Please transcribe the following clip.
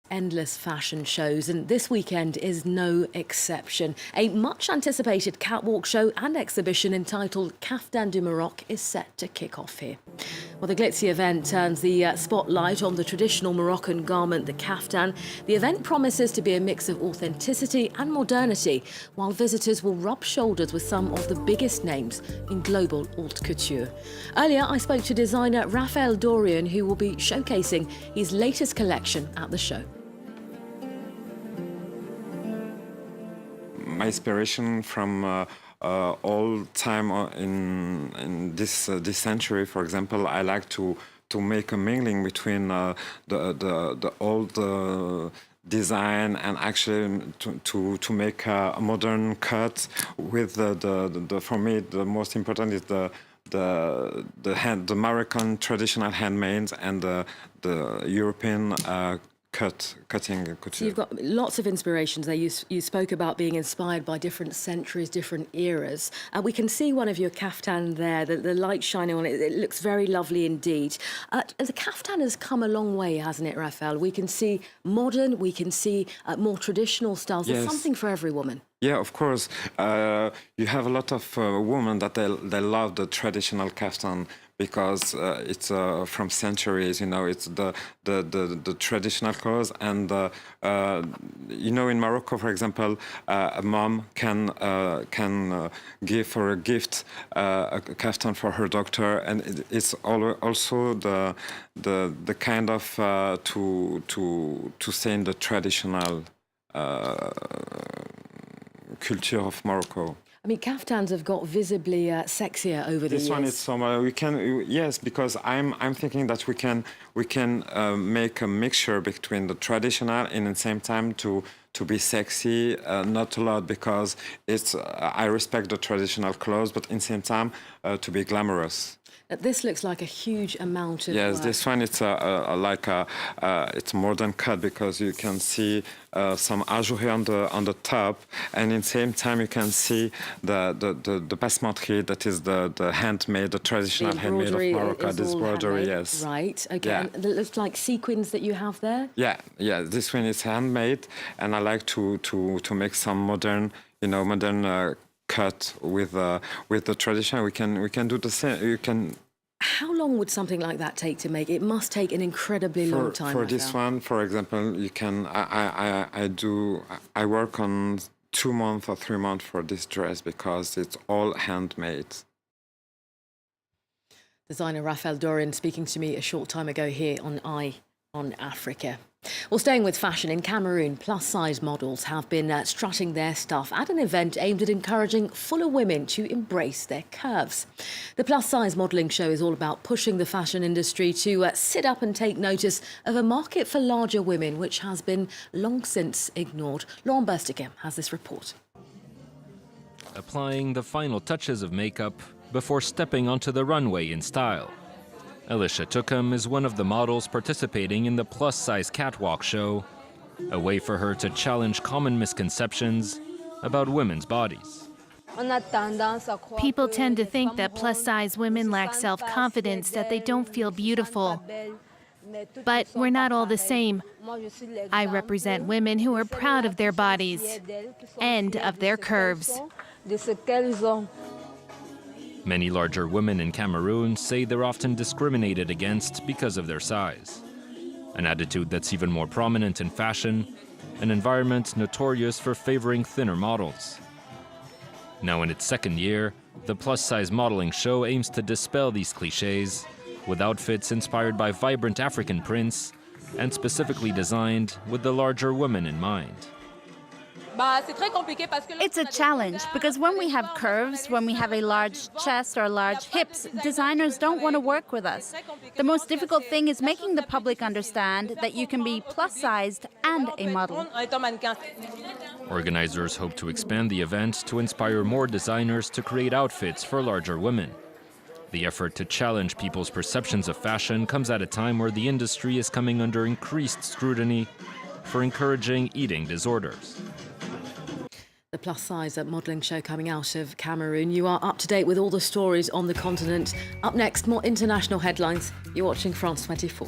Endless fashion shows, and this weekend is no exception. A much-anticipated catwalk show and exhibition entitled Caftan Du Maroc is set to kick off here. Well, the glitzy event turns the spotlight on the traditional Moroccan garment, the caftan. The event promises to be a mix of authenticity and modernity, while visitors will rub shoulders with some of the biggest names in global haute couture. Earlier, I spoke to designer Rafael Dorian, who will be showcasing his latest collection at the show. My inspiration from all time in this century, for example, I like to make a mingling between the old design and actually to make a modern cut with the for me the most important is the Moroccan traditional handmade and the European cutting couture. So you've got lots of inspirations there. You spoke about being inspired by different centuries, different eras. We can see one of your caftan there, the light shining on it. It looks very lovely indeed. The caftan has come a long way, hasn't it, Rafael? We can see modern, we can see more traditional styles. There's something for every woman. Yeah, of course. You have a lot of women that they love the traditional caftan because it's from centuries. You know, it's the traditional clothes, and you know, in Morocco, for example, a mom can give for a gift a caftan for her daughter, and it's also the kind of to stay in the traditional culture of Morocco. I mean, caftans have got visibly sexier over the years. This one is we can yes, because I'm thinking that we can make a mixture between the traditional and at the same time to be sexy, not a lot because it's I respect the traditional clothes, but in the same time to be glamorous. This looks like a huge amount of yes, work. this one it's it's modern cut because you can see some ajouré on the top, and in the same time you can see the passementerie, that is the handmade, the traditional handmade of Morocco. This embroidery, yes. Right. Okay. Yeah. And it looks like sequins that you have there. Yeah. This one is handmade, and I like to make some modern, modern cut with the tradition. We can do the same. You can. How long would something like that take to make? It must take an incredibly long time. For this one, for example, you can. I work on 2 months or 3 months for this dress because it's all handmade. Designer Rafael Dorian speaking to me a short time ago here on Eye on Africa. Well, staying with fashion, in Cameroon, plus-size models have been strutting their stuff at an event aimed at encouraging fuller women to embrace their curves. The plus-size modelling show is all about pushing the fashion industry to sit up and take notice of a market for larger women, which has been long since ignored. Lauren Bursticker has this report. Applying the final touches of makeup before stepping onto the runway in style. Alicia Tookham is one of the models participating in the plus-size catwalk show, a way for her to challenge common misconceptions about women's bodies. People tend to think that plus-size women lack self-confidence, that they don't feel beautiful. But we're not all the same. I represent women who are proud of their bodies and of their curves. Many larger women in Cameroon say they're often discriminated against because of their size. An attitude that's even more prominent in fashion, an environment notorious for favoring thinner models. Now in its second year, the plus-size modeling show aims to dispel these cliches with outfits inspired by vibrant African prints and specifically designed with the larger woman in mind. It's a challenge because when we have curves, when we have a large chest or large hips, designers don't want to work with us. The most difficult thing is making the public understand that you can be plus-sized and a model. Organizers hope to expand the event to inspire more designers to create outfits for larger women. The effort to challenge people's perceptions of fashion comes at a time where the industry is coming under increased scrutiny for encouraging eating disorders. The plus-size modelling show coming out of Cameroon. You are up to date with all the stories on the continent. Up next, more international headlines. You're watching France 24.